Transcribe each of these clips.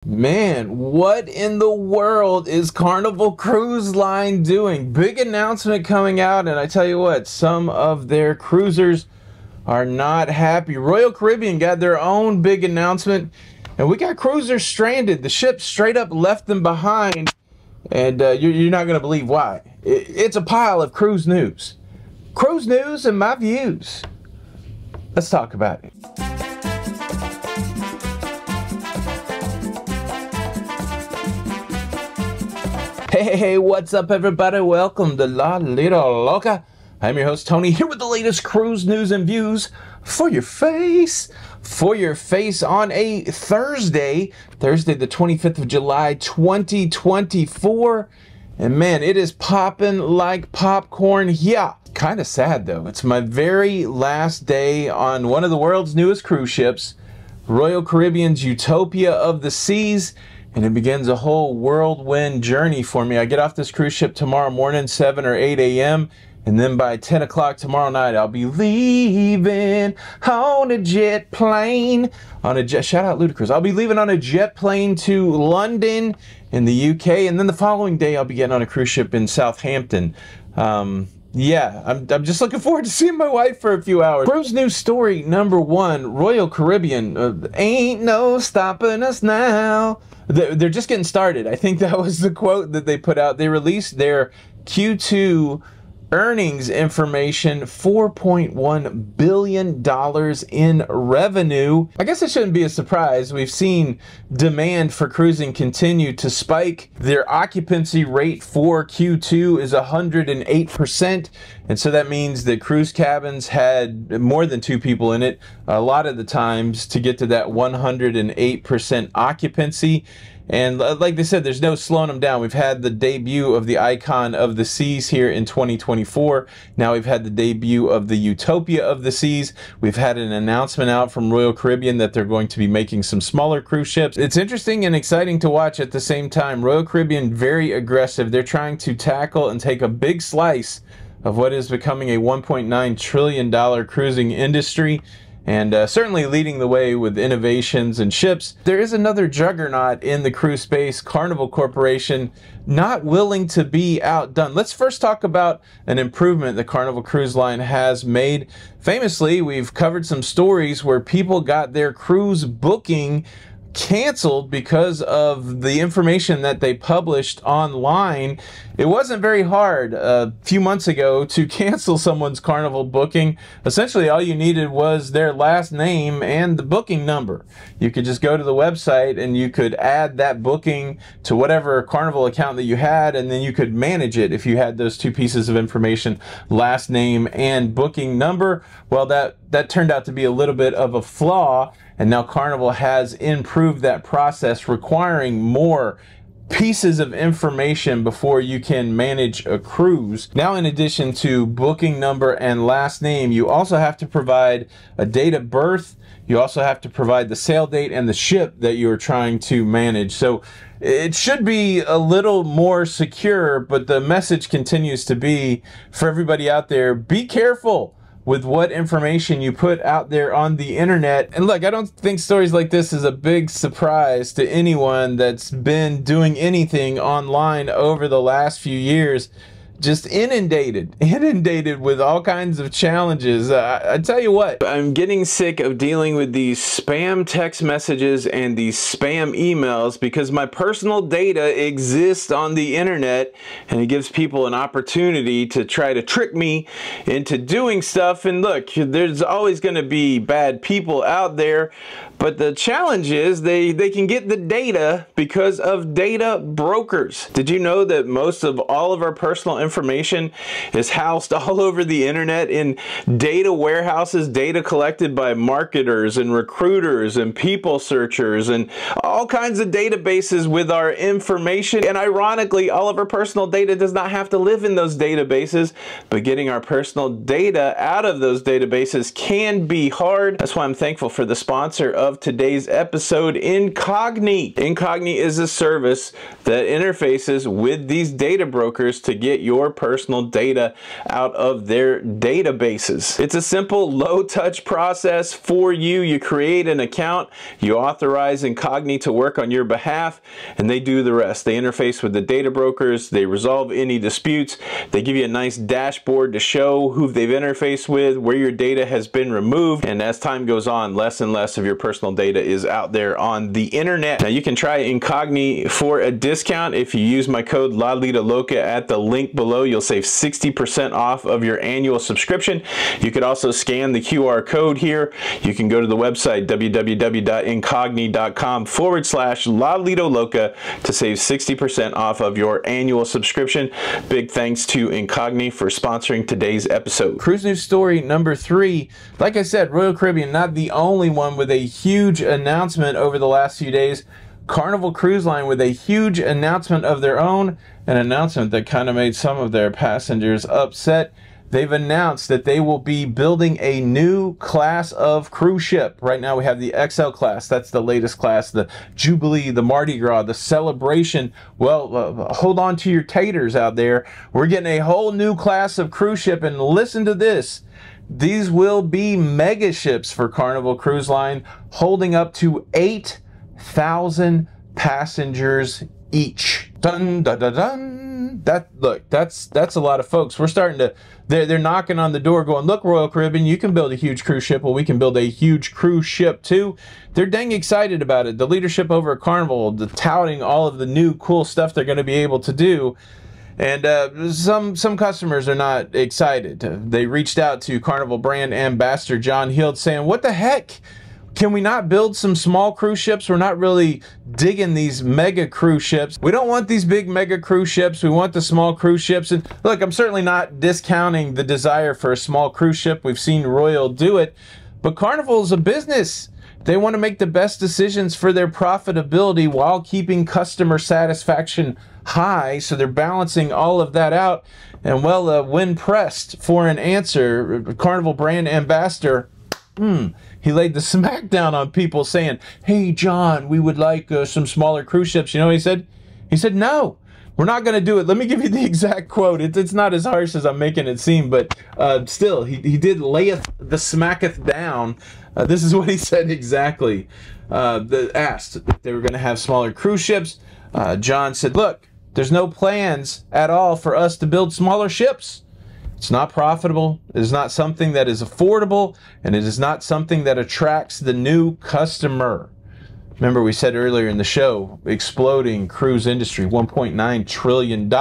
Man, what in the world is Carnival Cruise Line doing? Big announcement coming out, and I tell you what, some of their cruisers are not happy. Royal Caribbean got their own big announcement, and we got cruisers stranded. The ship straight up left them behind, and you're not going to believe why. It's a pile of cruise news. Cruise news and my views. Let's talk about it. Hey, what's up everybody? Welcome to La Little Loca. I'm your host Tony, here with the latest cruise news and views for your face. For your face on a Thursday the 25th of July, 2024. And man, it is popping like popcorn here. Kind of sad though. It's my very last day on one of the world's newest cruise ships, Royal Caribbean's Utopia of the Seas. And it begins a whole whirlwind journey for me. I get off this cruise ship tomorrow morning, 7 or 8 a.m. And then by 10 o'clock tomorrow night, I'll be leaving on a jet plane. Shout out Ludacris. I'll be leaving on a jet plane to London in the UK. And then the following day, I'll be getting on a cruise ship in Southampton. Yeah, I'm just looking forward to seeing my wife for a few hours. Cruise news story number one, Royal Caribbean. Ain't no stopping us now. They're just getting started. I think that was the quote that they put out. They released their Q2 earnings information, $4.1 billion in revenue. I guess it shouldn't be a surprise. We've seen demand for cruising continue to spike. Their occupancy rate for Q2 is 108%. And so that means that cruise cabins had more than two people in it a lot of the times to get to that 108% occupancy. And like they said, there's no slowing them down. We've had the debut of the Icon of the Seas here in 2024. Now we've had the debut of the Utopia of the Seas. We've had an announcement out from Royal Caribbean that they're going to be making some smaller cruise ships. It's interesting and exciting to watch at the same time. Royal Caribbean, very aggressive. They're trying to tackle and take a big slice of what is becoming a $1.9 trillion cruising industry. And certainly leading the way with innovations and ships. There is another juggernaut in the cruise space, Carnival Corporation, not willing to be outdone. Let's first talk about an improvement the Carnival Cruise Line has made. Famously, we've covered some stories where people got their cruise booking canceled because of the information that they published online. It wasn't very hard a few months ago to cancel someone's Carnival booking. Essentially, all you needed was their last name and the booking number. You could just go to the website and you could add that booking to whatever Carnival account that you had, and then you could manage it if you had those two pieces of information, last name and booking number. Well, that turned out to be a little bit of a flaw. And now Carnival has improved that process, requiring more pieces of information before you can manage a cruise. Now, in addition to booking number and last name, you also have to provide a date of birth. You also have to provide the sail date and the ship that you're trying to manage. So it should be a little more secure, but the message continues to be for everybody out there, be careful with what information you put out there on the internet. And look, I don't think stories like this is a big surprise to anyone that's been doing anything online over the last few years. Just inundated with all kinds of challenges. I tell you what, I'm getting sick of dealing with these spam text messages and these spam emails because my personal data exists on the internet, and it gives people an opportunity to try to trick me into doing stuff. And look, there's always going to be bad people out there, but the challenge is they can get the data because of data brokers. Did you know that most of all of our personal information is housed all over the internet in data warehouses, data collected by marketers and recruiters and people searchers and all kinds of databases with our information? And ironically, all of our personal data does not have to live in those databases, but getting our personal data out of those databases can be hard. That's why I'm thankful for the sponsor of today's episode, Incogni. Incogni is a service that interfaces with these data brokers to get your your personal data out of their databases. It's a simple, low-touch process for you. You create an account, you authorize Incogni to work on your behalf, and they do the rest. They interface with the data brokers, they resolve any disputes, they give you a nice dashboard to show who they've interfaced with, where your data has been removed, and as time goes on, less and less of your personal data is out there on the internet. Now you can try Incogni for a discount. If you use my code LaLitaLoca at the link below, you'll save 60% off of your annual subscription. You could also scan the QR code here. You can go to the website www.incogni.com/LaLitaLoca to save 60% off of your annual subscription. Big thanks to Incogni for sponsoring today's episode. Cruise news story number 3. Like I said, Royal Caribbean not the only one with a huge announcement over the last few days. Carnival Cruise Line with a huge announcement of their own, an announcement that kind of made some of their passengers upset. They've announced that they will be building a new class of cruise ship. Right now we have the XL class. That's the latest class, the Jubilee, the Mardi Gras, the Celebration. Well, hold on to your taters out there. We're getting a whole new class of cruise ship, and listen to this. These will be mega ships for Carnival Cruise Line, holding up to 8,000 passengers each. Dun dun dun dun. That's a lot of folks. We're starting to, they're knocking on the door going, look, Royal Caribbean, you can build a huge cruise ship. Well, we can build a huge cruise ship too. They're dang excited about it. The leadership over at Carnival, touting all of the new cool stuff they're going to be able to do. And some customers are not excited. They reached out to Carnival brand ambassador John Hield saying, what the heck? Can we not build some small cruise ships? We're not really digging these mega cruise ships. We don't want these big mega cruise ships. We want the small cruise ships. And look, I'm certainly not discounting the desire for a small cruise ship. We've seen Royal do it. But Carnival is a business. They want to make the best decisions for their profitability while keeping customer satisfaction high. So they're balancing all of that out. And well, when pressed for an answer, Carnival brand ambassador, he laid the smackdown on people saying, hey, John, we would like some smaller cruise ships. You know what he said? He said, no, we're not going to do it. Let me give you the exact quote. It's not as harsh as I'm making it seem, but still, he did layeth the smacketh down. This is what he said exactly. Asked if they were going to have smaller cruise ships. John said, look, there's no plans at all for us to build smaller ships. It's not profitable, it is not something that is affordable, and it is not something that attracts the new customer. Remember, we said earlier in the show, exploding cruise industry, $1.9 trillion,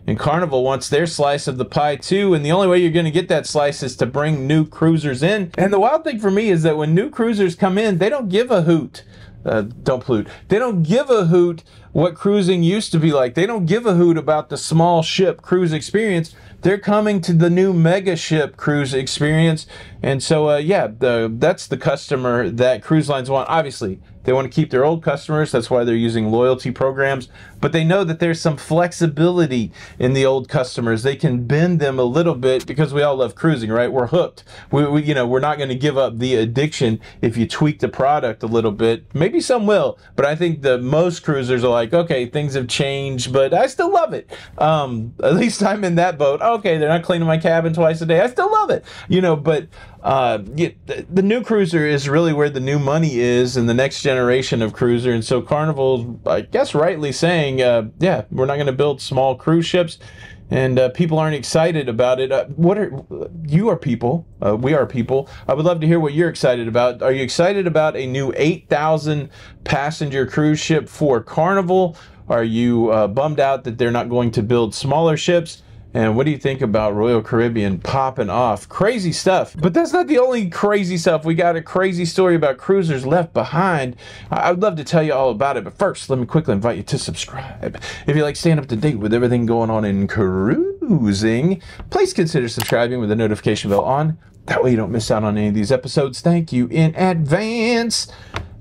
and Carnival wants their slice of the pie too, and the only way you're going to get that slice is to bring new cruisers in. And the wild thing for me is that when new cruisers come in, they don't give a hoot. Don't pollute. They don't give a hoot what cruising used to be like. They don't give a hoot about the small ship cruise experience. They're coming to the new mega ship cruise experience. And so, yeah, that's the customer that cruise lines want. Obviously, they want to keep their old customers. That's why they're using loyalty programs. But they know that there's some flexibility in the old customers. They can bend them a little bit because we all love cruising, right? We're hooked. You know, we're not going to give up the addiction if you tweak the product a little bit. Maybe some will, but I think that most cruisers are like, okay, things have changed, but I still love it. At least I'm in that boat. Okay, they're not cleaning my cabin twice a day. I still love it, you know, but the new cruiser is really where the new money is in the next generation of cruiser. And so Carnival's, I guess, rightly saying, yeah, we're not going to build small cruise ships, and people aren't excited about it. We are people. I would love to hear what you're excited about. Are you excited about a new 8,000 passenger cruise ship for Carnival? Are you bummed out that they're not going to build smaller ships? And what do you think about Royal Caribbean popping off? Crazy stuff. But that's not the only crazy stuff. We got a crazy story about cruisers left behind. I'd love to tell you all about it. But first, let me quickly invite you to subscribe. If you like staying up to date with everything going on in cruising, please consider subscribing with the notification bell on. That way you don't miss out on any of these episodes. Thank you in advance.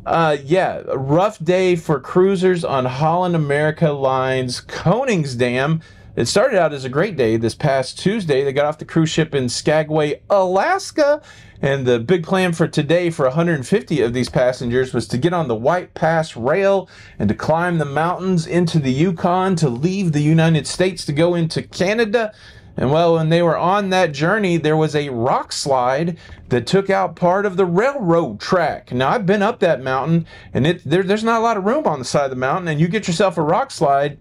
Yeah, a rough day for cruisers on Holland America Line's Koningsdam. It started out as a great day this past Tuesday. They got off the cruise ship in Skagway, Alaska, and the big plan for today for 150 of these passengers was to get on the White Pass Rail and to climb the mountains into the Yukon to leave the United States to go into Canada. And well, when they were on that journey, there was a rock slide that took out part of the railroad track. Now, I've been up that mountain, and there's not a lot of room on the side of the mountain, and you get yourself a rock slide,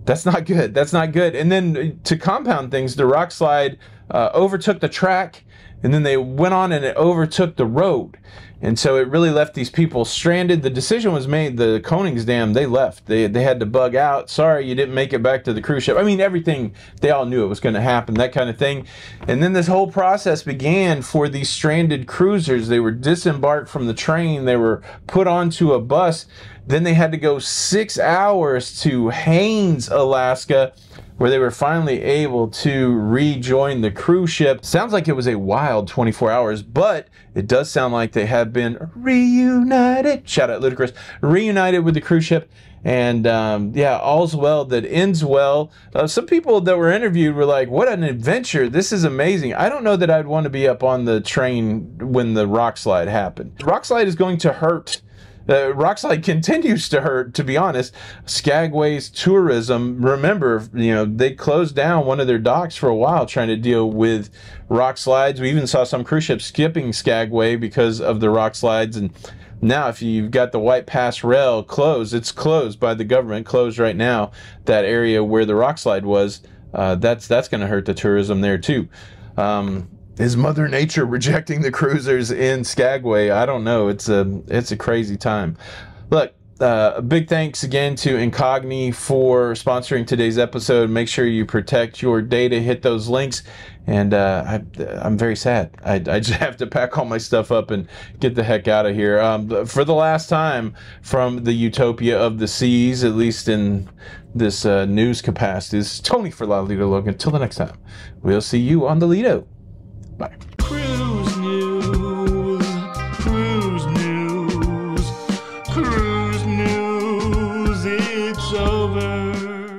that's not good. That's not good. And then to compound things, the rock slide overtook the track, and then they went on and it overtook the road. And so it really left these people stranded. The decision was made, the Koningsdam, they left. They had to bug out. Sorry, you didn't make it back to the cruise ship. I mean, everything, they all knew it was going to happen, that kind of thing. And then this whole process began for these stranded cruisers. They were disembarked from the train. They were put onto a bus. Then they had to go 6 hours to Haines, Alaska, where they were finally able to rejoin the cruise ship. Sounds like it was a wild 24 hours, but it does sound like they have been reunited. Shout out Ludacris. Reunited with the cruise ship. And yeah, all's well that ends well. Some people that were interviewed were like, what an adventure. This is amazing. I don't know that I'd want to be up on the train when the rock slide happened. Rock slide is going to hurt. Rock slide continues to hurt, to be honest. Skagway's tourism, remember, you know, they closed down one of their docks for a while trying to deal with rock slides. We even saw some cruise ships skipping Skagway because of the rock slides. And now if you've got the White Pass Rail closed, it's closed by the government, closed right now, that area where the rock slide was, that's going to hurt the tourism there too. Is Mother Nature rejecting the cruisers in Skagway? I don't know. It's a crazy time. Look, big thanks again to Incogni for sponsoring today's episode. Make sure you protect your data. Hit those links. And I'm very sad. I just have to pack all my stuff up and get the heck out of here. For the last time from the utopia of the seas, at least in this news capacity, this is Tony for La Lido Logan. Until the next time, we'll see you on the Lido. Bye. Cruise news, cruise news, cruise news, it's over.